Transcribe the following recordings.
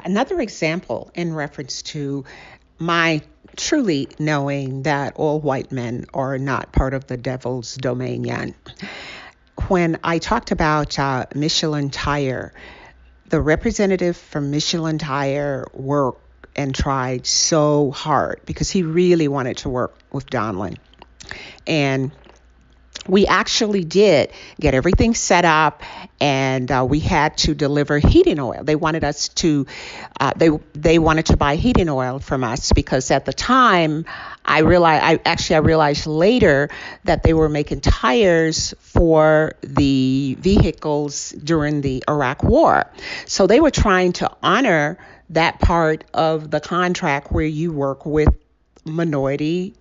Another example in reference to my truly knowing that all white men are not part of the devil's domain yet. When I talked about Michelin Tire, the representative from Michelin Tire worked and tried so hard because he really wanted to work with Donlin. And we actually did get everything set up, and we had to deliver heating oil. They wanted us to, they wanted to buy heating oil from us because at the time, I realized later that they were making tires for the vehicles during the Iraq War. So they were trying to honor that part of the contract where you work with minority,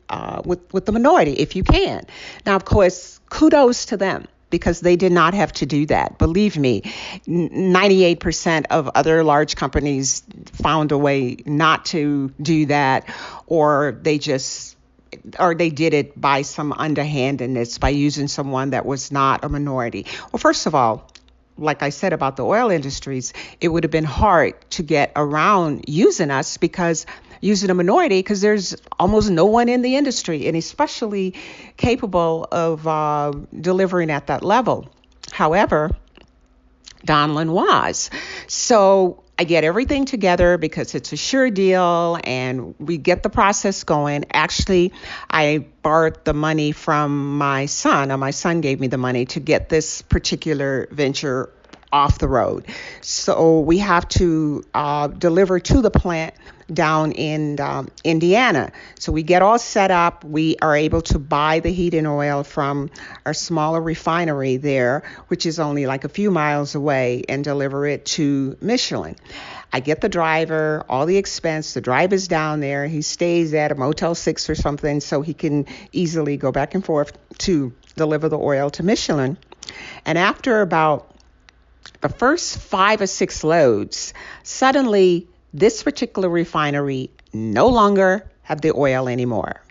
with the minority, if you can. Now, of course, kudos to them because they did not have to do that. Believe me, 98% of other large companies found a way not to do that, or they did it by some underhandedness, by using someone that was not a minority. Well, first of all, like I said about the oil industries, it would have been hard to get around using us because using a minority, because there's almost no one in the industry, and especially capable of delivering at that level. However, Donlin was. So I get everything together because it's a sure deal and we get the process going. Actually, I borrowed the money from my son, or my son gave me the money to get this particular venture off the road. So we have to deliver to the plant down in Indiana. So we get all set up. We are able to buy the heating oil from our smaller refinery there, which is only like a few miles away, and deliver it to Michelin. I get the driver, all the expense. The driver's down there. He stays at a Motel 6 or something so he can easily go back and forth to deliver the oil to Michelin. And after about the first 5 or 6 loads, suddenly this particular refinery no longer have the oil anymore.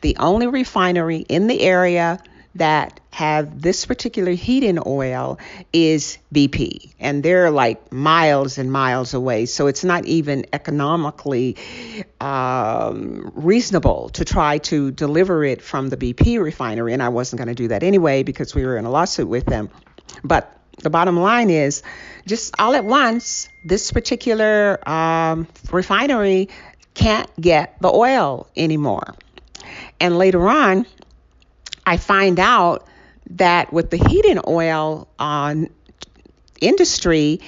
The only refinery in the area that have this particular heating oil is BP, and they're like miles and miles away. So it's not even economically reasonable to try to deliver it from the BP refinery. And I wasn't going to do that anyway because we were in a lawsuit with them. But the bottom line is, just all at once, this particular refinery can't get the oil anymore. And later on, I find out that with the heating oil industry,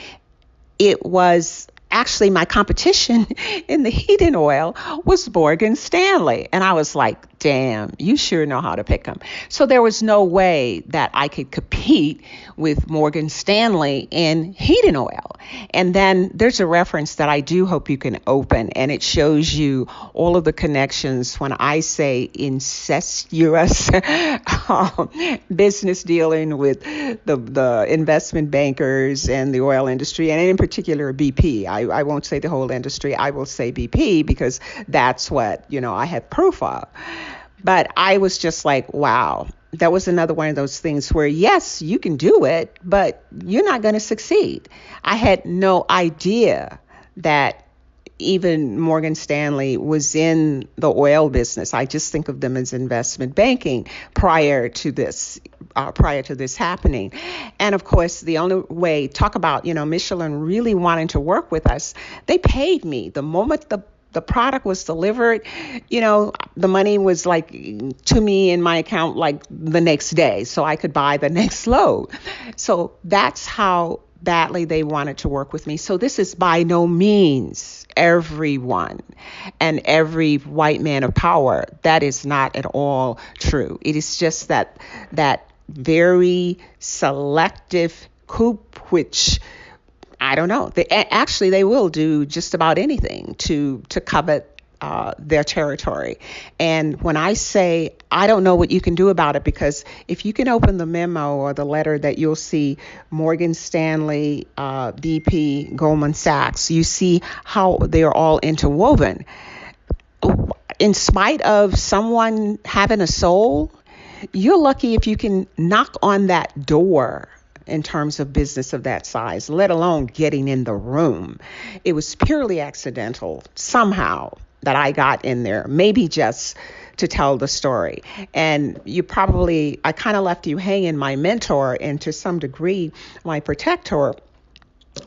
it was actually my competition in the heating oil was Morgan Stanley. And I was like, damn, you sure know how to pick them. So there was no way that I could compete with Morgan Stanley in heating oil. And then there's a reference that I do hope you can open, and it shows you all of the connections when I say incestuous business dealing with the investment bankers and the oil industry, and in particular BP. I won't say the whole industry. I will say BP because that's what, I had proof of. But I was just like, wow, that was another one of those things where, yes, you can do it, but you're not going to succeed. I had no idea that even Morgan Stanley was in the oil business. I just think of them as investment banking prior to this happening. And of course, the only way, talk about, Michelin really wanting to work with us, they paid me the moment the product was delivered. The money was like to me in my account like the next day, so I could buy the next load. So that's how badly they wanted to work with me. So this is by no means everyone and every white man of power. That is not at all true. It is just that very selective group, which I don't know. They will do just about anything to covet their territory. And when I say I don't know what you can do about it, because if you can open the memo or the letter that you'll see Morgan Stanley, BP, Goldman Sachs, you see how they are all interwoven. In spite of someone having a soul, you're lucky if you can knock on that door in terms of business of that size, let alone getting in the room. It was purely accidental somehow that I got in there, maybe just to tell the story. And I kind of left you hanging, my mentor, and to some degree, my protector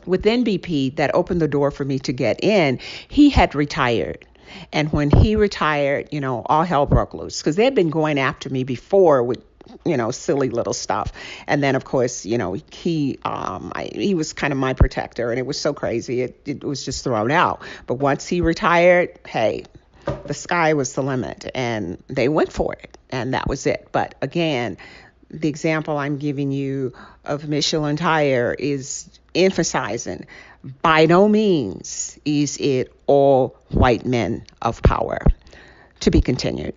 within BP that opened the door for me to get in. He had retired. And when he retired, all hell broke loose because they had been going after me before with, silly little stuff. And then, of course, he was kind of my protector, and it was so crazy. It was just thrown out. But once he retired, hey, the sky was the limit, and they went for it, and that was it. But again, the example I'm giving you of Michelin Tire is emphasizing by no means is it all white men of power. To be continued.